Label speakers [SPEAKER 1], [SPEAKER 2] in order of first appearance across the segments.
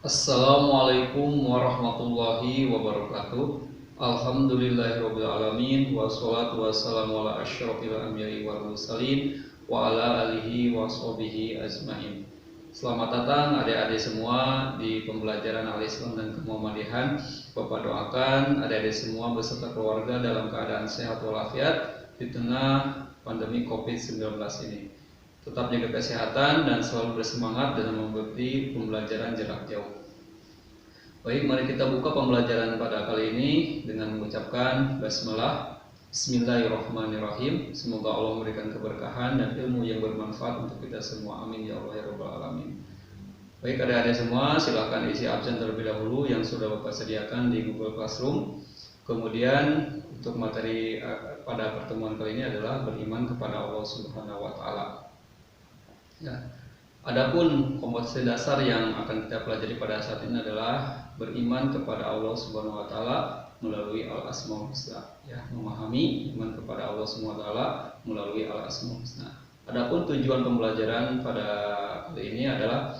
[SPEAKER 1] Assalamualaikum warahmatullahi wabarakatuh. Alhamdulillahirabbil alamin wassalatu wassalamu ala asyrofil anbiya'i wal mursalin wa ala alihi washabihi ajmain. Selamat datang adik-adik semua di pembelajaran Al-Islam dan Kemuhammadiyahan. Bapak doakan adik-adik semua beserta keluarga dalam keadaan sehat walafiat di tengah pandemi COVID-19 ini. Tetap jaga kesehatan dan selalu bersemangat dalam mengikuti pembelajaran jarak jauh. Baik, mari kita buka pembelajaran pada kali ini dengan mengucapkan basmalah. Bismillahirrahmanirrahim. Semoga Allah memberikan keberkahan dan ilmu yang bermanfaat untuk kita semua. Amin ya Allah ya Rabbal alamin. Baik, adik-adik semua, silakan isi absen terlebih dahulu yang sudah Bapak sediakan di Google Classroom. Kemudian untuk materi pada pertemuan kali ini adalah beriman kepada Allah Subhanahu wa taala. Ya. Adapun kompetensi dasar yang akan kita pelajari pada saat ini adalah beriman kepada Allah Subhanahu wa taala melalui Al-Asmaul Husna. Ya, memahami iman kepada Allah Subhanahu wa taala melalui Al-Asmaul Husna. Adapun tujuan pembelajaran pada kali ini adalah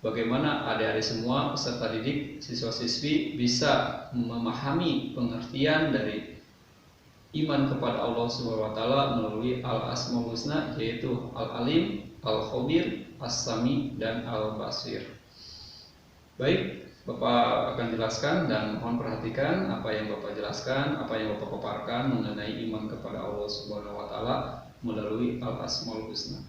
[SPEAKER 1] bagaimana adik-adik semua peserta didik, siswa-siswi bisa memahami pengertian dari iman kepada Allah Subhanahu wa taala melalui Al-Asmaul Husna, yaitu Al-Alim, Al-Khabir, As-Sami, dan Al-Basir. Baik, Bapak akan jelaskan dan mohon perhatikan apa yang Bapak jelaskan, apa yang Bapak paparkan mengenai iman kepada Allah Subhanahu wa taala melalui Al-Asmaul Husna.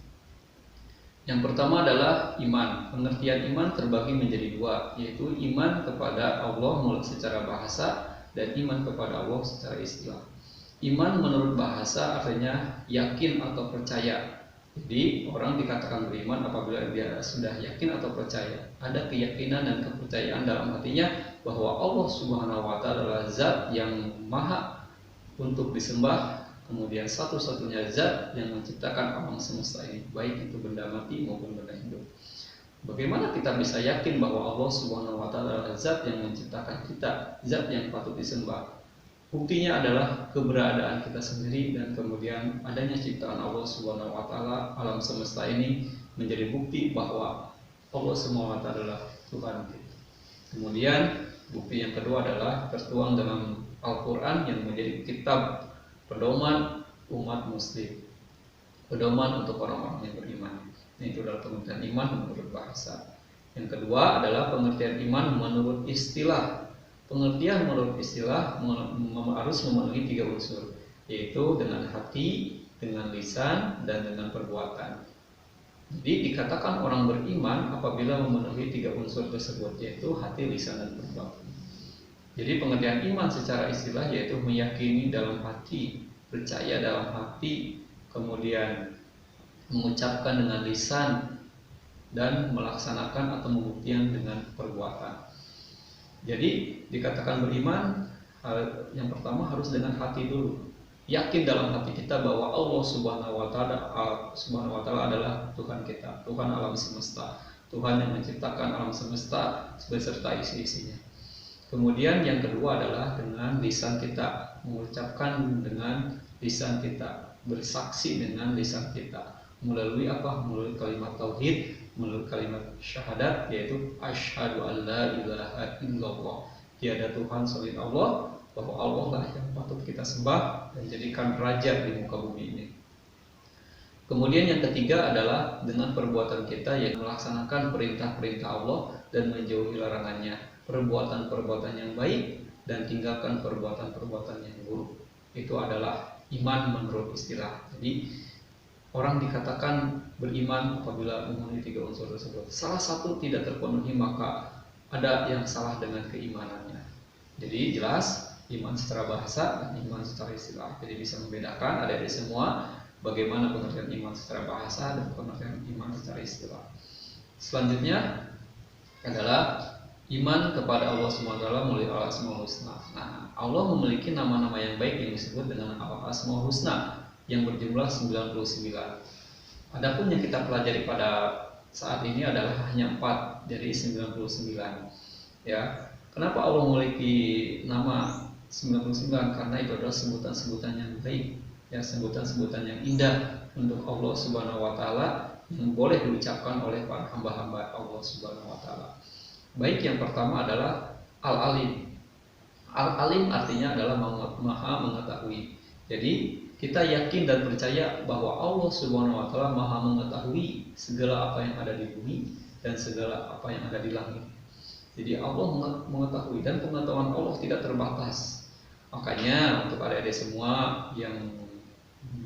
[SPEAKER 1] Yang pertama adalah iman. Pengertian iman terbagi menjadi dua, yaitu iman kepada Allah secara bahasa dan iman kepada Allah secara istilah. Iman menurut bahasa artinya yakin atau percaya. Jadi orang dikatakan beriman apabila dia sudah yakin atau percaya, ada keyakinan dan kepercayaan dalam hatinya bahwa Allah Subhanahu wa taala adalah zat yang maha untuk disembah, kemudian satu-satunya zat yang menciptakan alam semesta ini, baik itu benda mati maupun benda hidup. Bagaimana kita bisa yakin bahwa Allah Subhanahu wa taala adalah zat yang menciptakan kita, zat yang patut disembah? Buktinya adalah keberadaan kita sendiri dan kemudian adanya ciptaan Allah Subhanahu wa taala, alam semesta ini menjadi bukti bahwa Allah Subhanahu wa taala adalah Tuhan kita. Kemudian bukti yang kedua adalah tertuang dalam Al-Qur'an yang menjadi kitab pedoman umat muslim, pedoman untuk orang-orang yang beriman. Itu adalah pengertian iman menurut bahasa. Yang kedua adalah pengertian iman menurut istilah. Pengertian menurut istilah harus memenuhi tiga unsur, yaitu dengan hati, dengan lisan, dan dengan perbuatan. Jadi dikatakan orang beriman apabila memenuhi tiga unsur tersebut, yaitu hati, lisan, dan perbuatan. Jadi pengertian iman secara istilah yaitu meyakini dalam hati, percaya dalam hati, kemudian mengucapkan dengan lisan, dan melaksanakan atau membuktikan dengan perbuatan. Jadi dikatakan beriman, yang pertama harus dengan hati dulu. Yakin dalam hati kita bahwa Allah Subhanahu wa taala adalah Tuhan kita, Tuhan alam semesta, Tuhan yang menciptakan alam semesta beserta isi-isinya. Kemudian yang kedua adalah dengan lisan kita, mengucapkan dengan lisan kita, bersaksi dengan lisan kita. Melalui apa? Melalui kalimat tauhid, melalui kalimat syahadat, yaitu asyhadu an la ilaha illallah, tiada Tuhan selain Allah, bahwa Allah lah yang patut kita sembah dan jadikan raja di muka bumi ini. Kemudian yang ketiga adalah dengan perbuatan kita yang melaksanakan perintah-perintah Allah dan menjauhi larangannya, perbuatan-perbuatan yang baik dan tinggalkan perbuatan-perbuatan yang buruk. Itu adalah iman menurut istilah. Jadi orang dikatakan beriman apabila memenuhi tiga unsur tersebut. Salah satu tidak terpenuhi maka ada yang salah dengan keimanannya. Jadi jelas iman secara bahasa dan iman secara istilah. Jadi bisa membedakan adik-adik semua bagaimana pengertian iman secara bahasa dan pengertian iman secara istilah. Selanjutnya adalah iman kepada Allah Subhanahu wa taala melalui Al-Asmaul Husna. Nah, Allah memiliki nama-nama yang baik yang disebut dengan Al-Asmaul Husna yang berjumlah 99. Adapun yang kita pelajari pada saat ini adalah hanya 4 dari 99. Ya. Kenapa Allah memiliki nama 99? Karena itu adalah sebutan-sebutan yang baik, ya, sebutan-sebutan yang indah untuk Allah Subhanahu wa taala yang boleh diucapkan oleh para hamba-hamba Allah Subhanahu wa taala. Baik yang pertama adalah al-alim. Al-alim artinya adalah maha mengetahui. Jadi kita yakin dan percaya bahwa Allah Subhanahu wa taala maha mengetahui segala apa yang ada di bumi dan segala apa yang ada di langit. Jadi Allah mengetahui dan pengetahuan Allah tidak terbatas. Makanya untuk adik-adik semua yang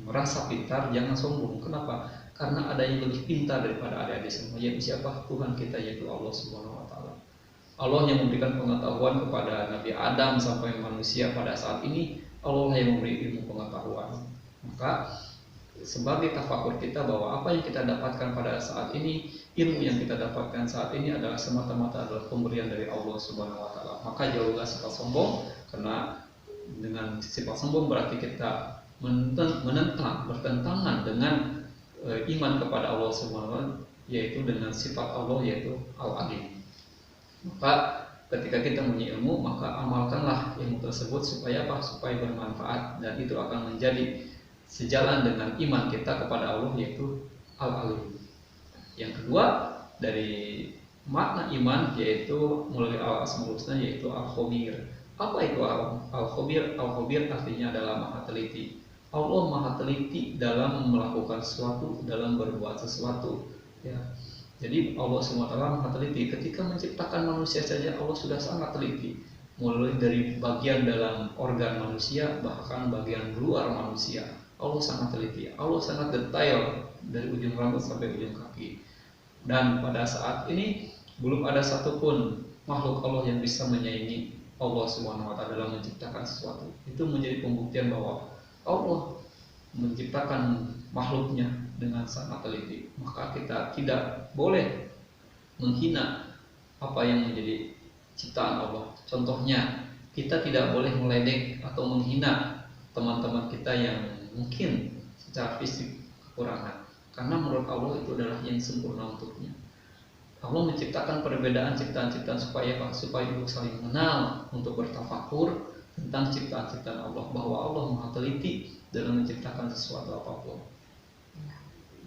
[SPEAKER 1] merasa pintar jangan sombong. Kenapa? Karena ada yang lebih pintar daripada adik-adik semua, yaitu siapa? Tuhan kita, yaitu Allah Subhanahu wa taala. Allah yang memberikan pengetahuan kepada Nabi Adam sampai manusia pada saat ini, Allah yang memberi ilmu pengetahuan. Maka sebagai tafakur kita bahwa apa yang kita dapatkan pada saat ini, ilmu yang kita dapatkan saat ini adalah semata-mata adalah pemberian dari Allah Subhanahu wa taala. Maka jauhlah sifat sombong, karena dengan sifat sombong berarti kita bertentangan dengan iman kepada Allah Subhanahu wa taala, yaitu dengan sifat Allah yaitu Al-Alim. Maka ketika kita punya ilmu, maka amalkanlah ilmu tersebut supaya apa? Supaya bermanfaat, dan itu akan menjadi sejalan dengan iman kita kepada Allah yaitu Al-Alim. Yang kedua dari makna iman yaitu melalui Al-Asmaul Husna yaitu Al-Khabir. Apa itu Al-Khabir? Al-Khabir artinya adalah maha teliti. Allah maha teliti dalam melakukan sesuatu, dalam berbuat sesuatu, ya. Jadi Allah SWT maha teliti. Ketika menciptakan manusia saja Allah sudah sangat teliti, mulai dari bagian dalam organ manusia bahkan bagian luar manusia. Allah sangat teliti, Allah sangat detail dari ujung rambut sampai ujung kaki. Dan pada saat ini belum ada satupun makhluk Allah yang bisa menyaingi Allah SWT dalam menciptakan sesuatu. Itu menjadi pembuktian bahwa Allah menciptakan makhluknya dengan sangat teliti. Maka kita tidak boleh menghina apa yang menjadi ciptaan Allah. Contohnya, kita tidak boleh meledek atau menghina teman-teman kita yang mungkin secara fisik kekurangan, karena menurut Allah itu adalah yang sempurna untuknya. Allah menciptakan perbedaan ciptaan-ciptaan supaya apa? Supaya untuk saling mengenal, untuk bertafakur tentang ciptaan-ciptaan Allah, bahwa Allah maha teliti dalam menciptakan sesuatu apapun.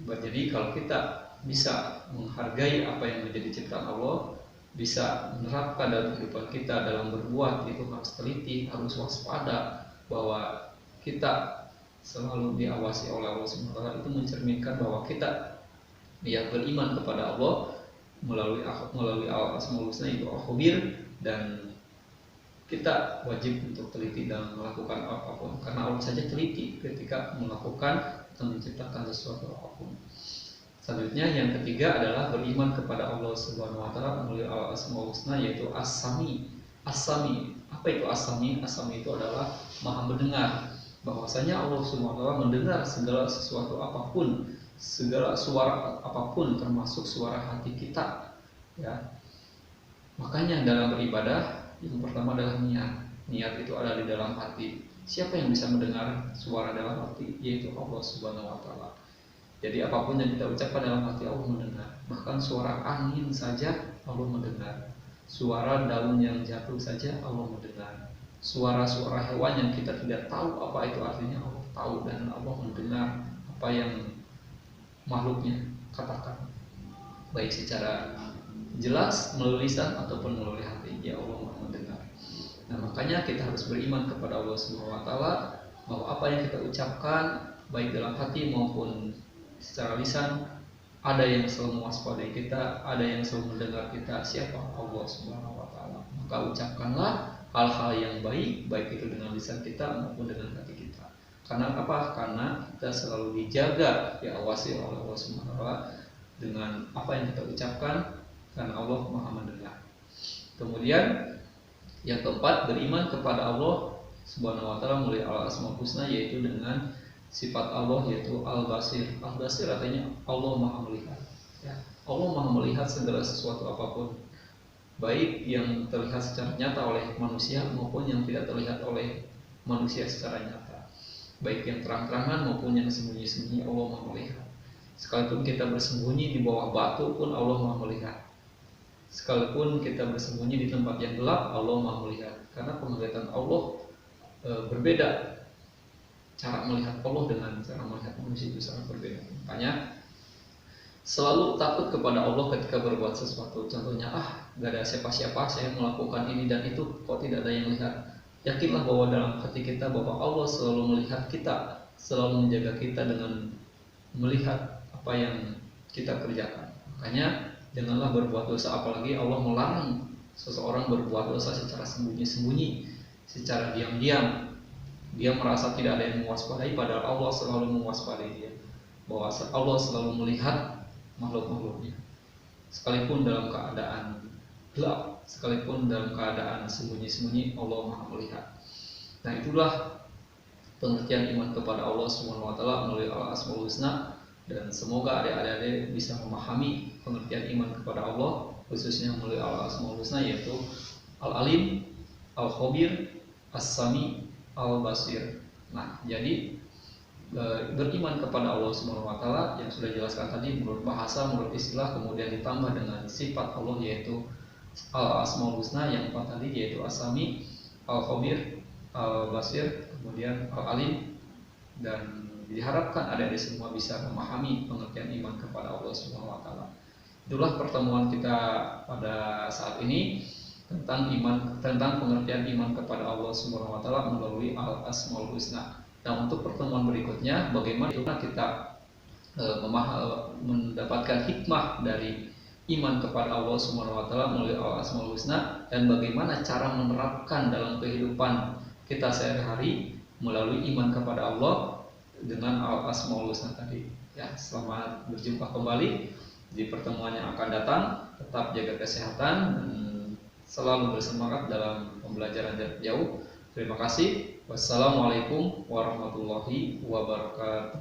[SPEAKER 1] Jadi kalau kita bisa menghargai apa yang menjadi ciptaan Allah, bisa menerapkan dalam kehidupan kita dalam berbuat, itu harus teliti, harus waspada, bahwa kita selalu diawasi oleh Allah SWT. Itu mencerminkan bahwa kita yang beriman kepada Allah melalui Al-Asmaul Husna itu Al-Khabir, dan kita wajib untuk teliti dalam melakukan apapun, karena Allah saja teliti ketika melakukan atau menciptakan sesuatu apapun. Selanjutnya yang ketiga adalah beriman kepada Allah Subhanahu wa taala melalui Al-Asmaul Husna yaitu As-Sami. As-Sami, apa itu As-Sami? As-Sami itu adalah maha mendengar. Bahwasanya Allah Subhanahu wa taala mendengar segala sesuatu apapun, segala suara apapun, termasuk suara hati kita, ya. Makanya dalam beribadah yang pertama adalah niat. Niat itu ada di dalam hati. Siapa yang bisa mendengar suara dalam hati? Yaitu Allah Subhanahu wa taala. Jadi apapun yang kita ucapkan dalam hati Allah mendengar. Bahkan suara angin saja Allah mendengar. Suara daun yang jatuh saja Allah mendengar. Suara-suara hewan yang kita tidak tahu apa itu artinya Allah tahu, dan Allah mendengar apa yang makhluknya katakan, baik secara jelas melalui lisan ataupun melalui hati. Ya Allah Maha mendengar. Nah, makanya kita harus beriman kepada Allah Subhanahu wa taala bahwa apa yang kita ucapkan baik dalam hati maupun secara lisan, ada yang selalu mewaspadai kita, ada yang selalu mendengar kita. Siapa? Allah Subhanahu wa taala. Maka ucapkanlah hal-hal yang baik, baik itu dengan lisan kita maupun dengan hati kita. Karena apa? Karena kita selalu dijaga, diawasi oleh Allah Subhanahu wa taala dengan apa yang kita ucapkan, karena Allah Maha mendengar. Kemudian yang keempat, beriman kepada Allah Subhanahu wa taala melalui Al-Asmaul Husna yaitu dengan sifat Allah yaitu Al-Basir. Al-Basir artinya Allah Maha melihat. Ya, Allah Maha melihat segala sesuatu apapun, baik yang terlihat secara nyata oleh manusia maupun yang tidak terlihat oleh manusia secara nyata, baik yang terang-terangan maupun yang sembunyi-sembunyi. Allah Maha melihat. Sekalipun kita bersembunyi di bawah batu pun Allah Maha melihat. Sekalipun kita bersembunyi di tempat yang gelap, Allah Maha melihat. Karena penglihatan Allah berbeda. Cara melihat Allah dengan cara melihat manusia itu sangat berbeda. Makanya Selalu takut kepada Allah ketika berbuat sesuatu. Contohnya, gak ada siapa-siapa, saya melakukan ini dan itu, kok tidak ada yang lihat. Yakinlah bahwa dalam hati kita bahwa Allah selalu melihat kita, selalu menjaga kita dengan melihat apa yang kita kerjakan. Makanya janganlah berbuat dosa, apalagi Allah melarang seseorang berbuat dosa secara sembunyi-sembunyi, secara diam-diam. Dia merasa tidak ada yang mewaspadai, padahal Allah selalu mewaspadai dia. Bahwa Allah selalu melihat makhluk-makhluknya, sekalipun dalam keadaan gelap, sekalipun dalam keadaan sembunyi-sembunyi, Allah Maha melihat. Nah, itulah pengertian iman kepada Allah Subhanahu wa taala melalui Al-Asmaul Husna, dan semoga adik-adik bisa memahami pengertian iman kepada Allah khususnya melalui Al-Asmaul Husna, yaitu Al-Alim, Al-Khabir, As-Sami, Al-Basir. Nah, jadi beriman kepada Allah Subhanahu wa taala yang sudah dijelaskan tadi menurut bahasa, menurut istilah, kemudian ditambah dengan sifat Allah yaitu Al-Asmaul Husna yang empat tadi, yaitu As-Sami, Al-Khabir, Al-Basir, kemudian Al-Alim. Dan diharapkan adik-adik semua bisa memahami pengertian iman kepada Allah Subhanahu wa taala. Itulah pertemuan kita pada saat ini tentang pengertian iman kepada Allah Subhanahu wa taala melalui Al-Asmaul Husna. Nah, untuk pertemuan berikutnya, bagaimana kita mendapatkan hikmah dari iman kepada Allah Subhanahu wa taala melalui Al-Asmaul Husna, dan bagaimana cara menerapkan dalam kehidupan kita sehari-hari melalui iman kepada Allah dengan Al-Asmaul Husna tadi. Ya, selamat berjumpa kembali di pertemuan yang akan datang. Tetap jaga kesehatan dan selalu bersemangat dalam pembelajaran jarak jauh. Terima kasih. Wassalamualaikum warahmatullahi wabarakatuh.